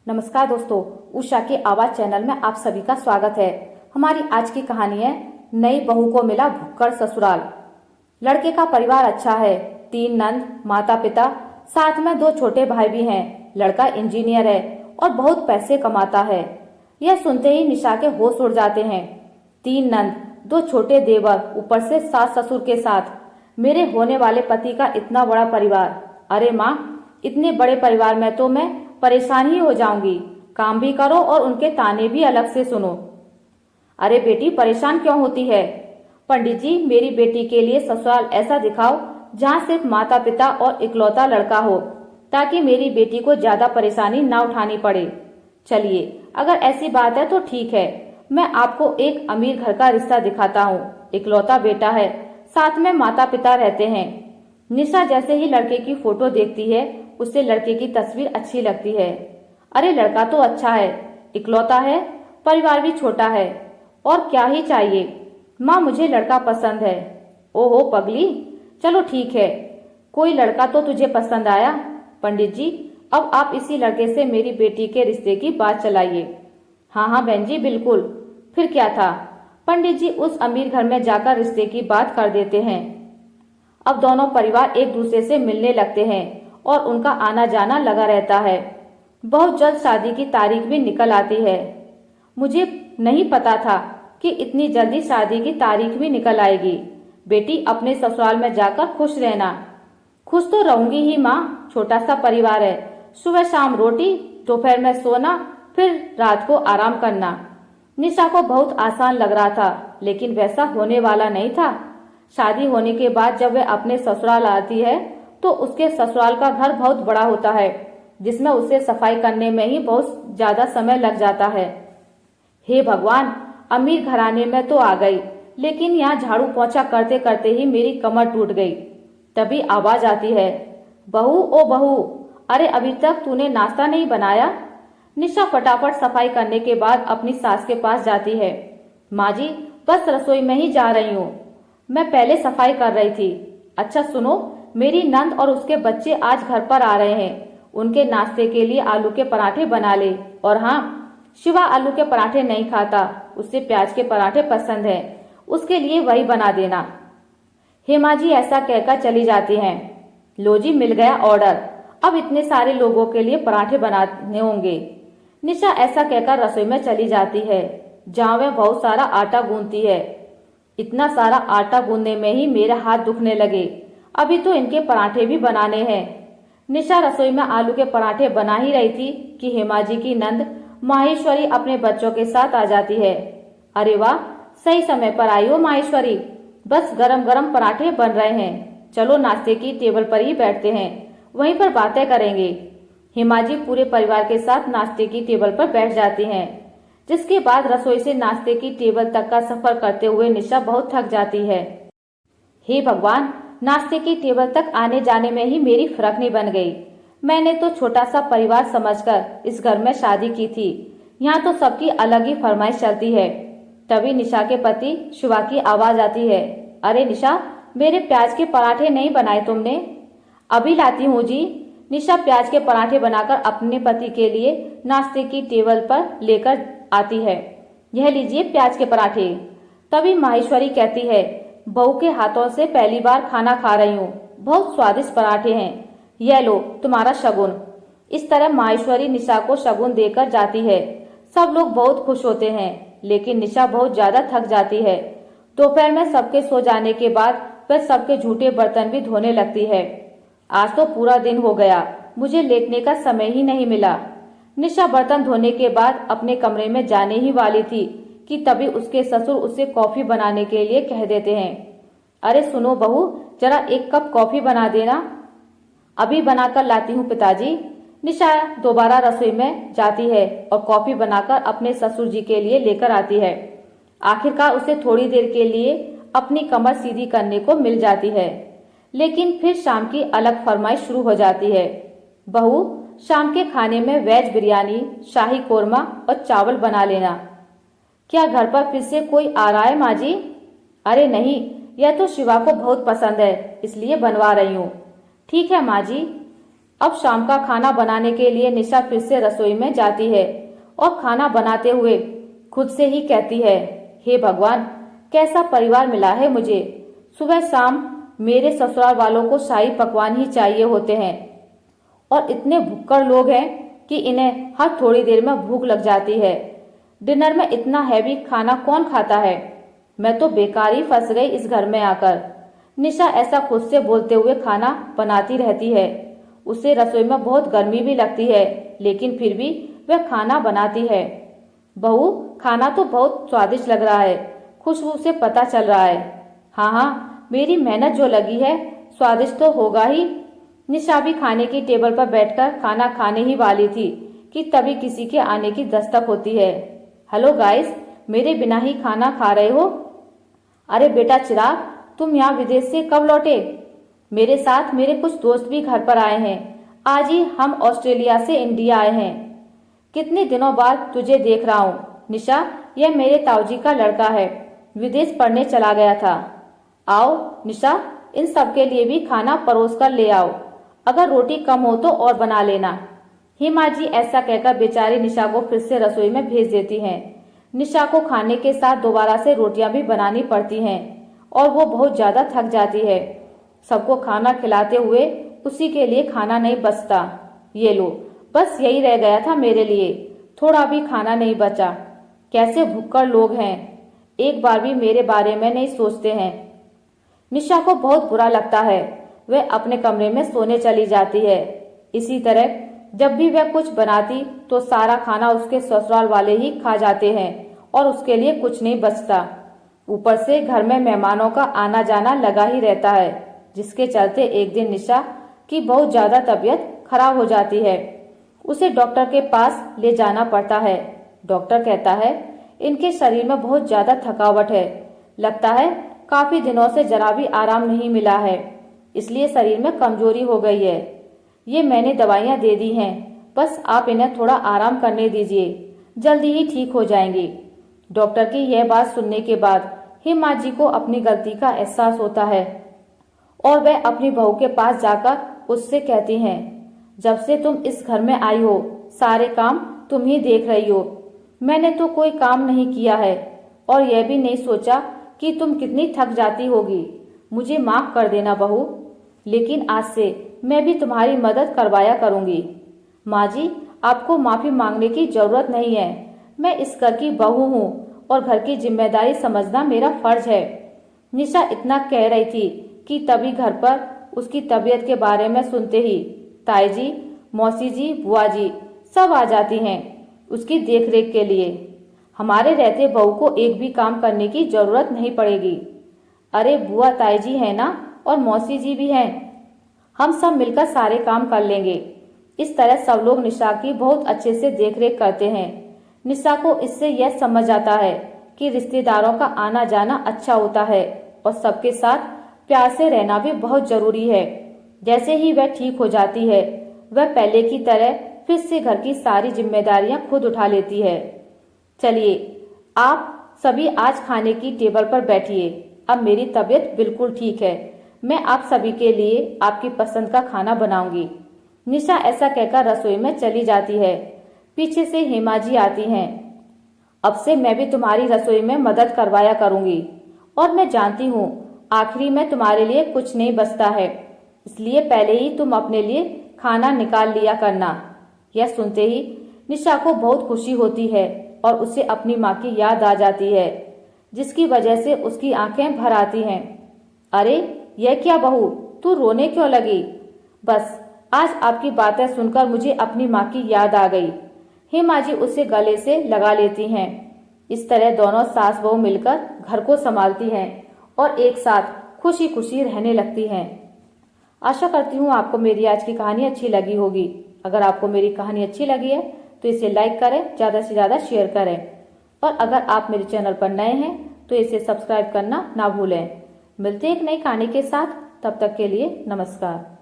नमस्कार दोस्तों, उषा की आवाज चैनल में आप सभी का स्वागत है। हमारी आज की कहानी है नई बहू को मिला भुक्कड़ ससुराल। लड़के का परिवार अच्छा है, 3 नंद, माता पिता, साथ में 2 छोटे भाई भी हैं। लड़का इंजीनियर है और बहुत पैसे कमाता है। यह सुनते ही निशा के होश उड़ जाते हैं। 3 नंद, 2 छोटे देवर, ऊपर से सास ससुर के साथ मेरे होने वाले पति का इतना बड़ा परिवार। अरे माँ, इतने बड़े परिवार में तो मैं परेशान ही हो जाऊंगी। काम भी करो और उनके ताने भी अलग से सुनो। अरे बेटी, परेशान क्यों होती है? पंडित जी, मेरी बेटी के लिए ससुराल ऐसा दिखाओ जहाँ सिर्फ माता पिता और इकलौता लड़का हो, ताकि मेरी बेटी को ज्यादा परेशानी ना उठानी पड़े। चलिए, अगर ऐसी बात है तो ठीक है, मैं आपको एक अमीर घर का रिश्ता दिखाता हूँ। इकलौता बेटा है, साथ में माता पिता रहते हैं। निशा जैसे ही लड़के की फोटो देखती है, उससे लड़के की तस्वीर अच्छी लगती है। अरे लड़का तो अच्छा है, इकलौता है, परिवार भी छोटा है, और क्या ही चाहिए। माँ, मुझे लड़का पसंद है। ओहो पगली, चलो ठीक है, कोई लड़का तो तुझे पसंद आया। पंडित जी, अब आप इसी लड़के से मेरी बेटी के रिश्ते की बात चलाइए। हाँ हाँ बहन जी, बिल्कुल। फिर क्या था, पंडित जी उस अमीर घर में जाकर रिश्ते की बात कर देते हैं। अब दोनों परिवार एक दूसरे से मिलने लगते हैं और उनका आना जाना लगा रहता है। बहुत जल्द शादी की तारीख भी निकल आती है। मुझे नहीं पता था कि इतनी जल्दी शादी की तारीख भी निकल आएगी। बेटी, अपने ससुराल में जाकर खुश रहना। खुश तो रहूंगी ही माँ, छोटा सा परिवार है। सुबह शाम रोटी, दोपहर में सोना, फिर रात को आराम करना। निशा को बहुत आसान लग रहा था, लेकिन वैसा होने वाला नहीं था। शादी होने के बाद जब वह अपने ससुराल आती है तो उसके ससुराल का घर बहुत बड़ा होता है, जिसमें उसे सफाई करने में ही बहुत ज्यादा समय लग जाता है। हे भगवान, अमीर घराने में तो आ गई, लेकिन यहाँ झाड़ू पोंछा करते करते ही मेरी कमर टूट गई। तभी आवाज आती है, बहू ओ बहू, अरे अभी तक तूने नाश्ता नहीं बनाया? निशा फटाफट सफाई करने के बाद अपनी सास के पास जाती है। माँ जी, बस रसोई में ही जा रही हूँ, मैं पहले सफाई कर रही थी। अच्छा सुनो, मेरी नंद और उसके बच्चे आज घर पर आ रहे हैं। उनके नाश्ते के लिए आलू के पराठे बना ले। और हाँ, शिवा आलू के पराठे नहीं खाता, उसे प्याज के पराठे पसंद है, उसके लिए वही बना देना। हेमा जी ऐसा कहकर चली जाती हैं। लो जी, मिल गया ऑर्डर, अब इतने सारे लोगों के लिए पराठे बनाने होंगे। निशा ऐसा कहकर रसोई में चली जाती है, जहाँ वह बहुत सारा आटा गूंथती है। इतना सारा आटा गूंदने में ही मेरे हाथ दुखने लगे, अभी तो इनके पराठे भी बनाने हैं। निशा रसोई में आलू के पराठे बना ही रही थी कि हेमा जी की नंद माहेश्वरी अपने बच्चों के साथ आ जाती है। अरे वाह, सही समय पर आई हो माहेश्वरी, बस गरम गरम पराठे बन रहे हैं, चलो नाश्ते की टेबल पर ही बैठते हैं, वहीं पर बातें करेंगे। हेमा जी पूरे परिवार के साथ नाश्ते की टेबल पर बैठ जाती हैं, जिसके बाद रसोई से नाश्ते की टेबल तक का सफर करते हुए निशा बहुत थक जाती है। हे भगवान, नाश्ते की टेबल तक आने जाने में ही मेरी फ्रकनी बन गई। मैंने तो छोटा सा परिवार समझकर इस घर में शादी की थी, यहाँ तो सबकी अलग ही फरमाइश चलती है। तभी निशा के पति शिवा की आवाज आती है, अरे निशा, मेरे प्याज के पराठे नहीं बनाए तुमने? अभी लाती हूँ जी। निशा प्याज के पराठे बनाकर अपने पति के लिए नाश्ते की टेबल पर लेकर आती है। यह लीजिए प्याज के पराठे। तभी माहेश्वरी कहती है, बहू के हाथों से पहली बार खाना खा रही हूँ, बहुत स्वादिष्ट पराठे हैं, यह लो तुम्हारा शगुन। इस तरह माहेश्वरी निशा को शगुन देकर जाती है। सब लोग बहुत खुश होते हैं, लेकिन निशा बहुत ज्यादा थक जाती है। दोपहर में सबके सो जाने के बाद वह सबके झूठे बर्तन भी धोने लगती है। आज तो पूरा दिन हो गया, मुझे लेटने का समय ही नहीं मिला। निशा बर्तन धोने के बाद अपने कमरे में जाने ही वाली थी कि तभी उसके ससुर उसे कॉफी बनाने के लिए कह देते हैं। अरे सुनो बहू, जरा 1 कप कॉफी बना देना। अभी बनाकर लाती हूँ पिताजी। निशा दोबारा रसोई में जाती है और कॉफी बनाकर अपने ससुर जी के लिए लेकर आती है। आखिरकार उसे थोड़ी देर के लिए अपनी कमर सीधी करने को मिल जाती है, लेकिन फिर शाम की अलग फरमाइश शुरू हो जाती है। बहू, शाम के खाने में वेज बिरयानी, शाही कोरमा और चावल बना लेना। क्या घर पर फिर से कोई आ रहा है माँ जी? अरे नहीं, यह तो शिवा को बहुत पसंद है, इसलिए बनवा रही हूँ। ठीक है माँ जी। अब शाम का खाना बनाने के लिए निशा फिर से रसोई में जाती है और खाना बनाते हुए खुद से ही कहती है, हे भगवान, कैसा परिवार मिला है मुझे। सुबह शाम मेरे ससुराल वालों को शाही पकवान ही चाहिए होते हैं और इतने भुक्कड़ लोग हैं कि इन्हें हर थोड़ी देर में भूख लग जाती है। डिनर में इतना हैवी खाना कौन खाता है। मैं तो बेकार ही फंस गई इस घर में आकर। निशा ऐसा खुद से बोलते हुए खाना बनाती रहती है। उसे रसोई में बहुत गर्मी भी लगती है, लेकिन फिर भी वह खाना बनाती है। बहू, खाना तो बहुत स्वादिष्ट लग रहा है, खुशबू से पता चल रहा है। हाँ हाँ, मेरी मेहनत जो लगी है, स्वादिष्ट तो होगा ही। निशा भी खाने की टेबल पर बैठकर खाना खाने ही वाली थी कि तभी किसी के आने की दस्तक होती है। हेलो गाइस, मेरे बिना ही खाना खा रहे हो? अरे बेटा चिराग, तुम यहाँ विदेश से कब लौटे? मेरे साथ मेरे कुछ दोस्त भी घर पर आए हैं। आज ही हम ऑस्ट्रेलिया से इंडिया आए हैं। कितने दिनों बाद तुझे देख रहा हूँ। निशा, यह मेरे ताऊजी का लड़का है, विदेश पढ़ने चला गया था। आओ निशा, इन सबके लिए भी खाना परोस कर ले आओ। अगर रोटी कम हो तो और बना लेना। हेमा जी ऐसा कहकर बेचारी निशा को फिर से रसोई में भेज देती हैं। निशा को खाने के साथ दोबारा से रोटियां भी बनानी पड़ती हैं और वो बहुत ज्यादा थक जाती है। सबको खाना खिलाते हुए उसी के लिए खाना नहीं बचता। ये लो, बस यही रह गया था मेरे लिए, थोड़ा भी खाना नहीं बचा। कैसे भुक्कड़ लोग हैं, एक बार भी मेरे बारे में नहीं सोचते हैं। निशा को बहुत बुरा लगता है। वह अपने कमरे में सोने चली जाती है। इसी तरह जब भी वह कुछ बनाती तो सारा खाना उसके ससुराल वाले ही खा जाते हैं और उसके लिए कुछ नहीं बचता। ऊपर से घर में मेहमानों का आना जाना लगा ही रहता है, जिसके चलते एक दिन निशा की बहुत ज्यादा तबीयत खराब हो जाती है। उसे डॉक्टर के पास ले जाना पड़ता है। डॉक्टर कहता है, इनके शरीर में बहुत ज्यादा थकावट है, लगता है काफी दिनों से जरा भी आराम नहीं मिला है, इसलिए शरीर में कमजोरी हो गई है। ये मैंने दवाइयाँ दे दी हैं, बस आप इन्हें थोड़ा आराम करने दीजिए, जल्दी ही ठीक हो जाएंगी। डॉक्टर की यह बात सुनने के बाद हेमा जी को अपनी गलती का एहसास होता है और वह अपनी बहू के पास जाकर उससे कहती हैं, जब से तुम इस घर में आई हो सारे काम तुम ही देख रही हो। मैंने तो कोई काम नहीं किया है और यह भी नहीं सोचा कि तुम कितनी थक जाती होगी। मुझे माफ कर देना बहू, लेकिन आज से मैं भी तुम्हारी मदद करवाया करूंगी। माँ जी, आपको माफी मांगने की जरूरत नहीं है। मैं इस घर की बहू हूँ और घर की जिम्मेदारी समझना मेरा फर्ज है। निशा इतना कह रही थी कि तभी घर पर उसकी तबीयत के बारे में सुनते ही ताई जी, मौसी जी, बुआ जी सब आ जाती हैं उसकी देखरेख के लिए। हमारे रहते बहू को एक भी काम करने की जरूरत नहीं पड़ेगी। अरे बुआ ताई जी है ना, और मौसी जी भी हैं, हम सब मिलकर सारे काम कर लेंगे। इस तरह सब लोग निशा की बहुत अच्छे से देखरेख करते हैं। निशा को इससे यह समझ आता है कि रिश्तेदारों का आना जाना अच्छा होता है और सबके साथ प्यार से रहना भी बहुत जरूरी है। जैसे ही वह ठीक हो जाती है, वह पहले की तरह फिर से घर की सारी जिम्मेदारियां खुद उठा लेती है। चलिए, आप सभी आज खाने की टेबल पर बैठिए। अब मेरी तबीयत बिल्कुल ठीक है, मैं आप सभी के लिए आपकी पसंद का खाना बनाऊंगी। निशा ऐसा कहकर रसोई में चली जाती है। पीछे से हेमा जी आती हैं। अब से मैं भी तुम्हारी रसोई में मदद करवाया करूंगी और मैं जानती हूँ आखिरी में तुम्हारे लिए कुछ नहीं बचता है, इसलिए पहले ही तुम अपने लिए खाना निकाल लिया करना। यह सुनते ही निशा को बहुत खुशी होती है और उसे अपनी माँ की याद आ जाती है, जिसकी वजह से उसकी आंखें भर आती हैं। अरे यह क्या बहू, तू रोने क्यों लगी? बस आज आपकी बातें सुनकर मुझे अपनी माँ की याद आ गई। हेमा जी उसे गले से लगा लेती हैं। इस तरह दोनों सास बहू मिलकर घर को संभालती हैं और एक साथ खुशी खुशी रहने लगती हैं। आशा करती हूँ आपको मेरी आज की कहानी अच्छी लगी होगी। अगर आपको मेरी कहानी अच्छी लगी है तो इसे लाइक करें, ज़्यादा से ज़्यादा शेयर करें और अगर आप मेरे चैनल पर नए हैं तो इसे सब्सक्राइब करना ना भूलें। मिलते हैं एक नई कहानी के साथ, तब तक के लिए नमस्कार।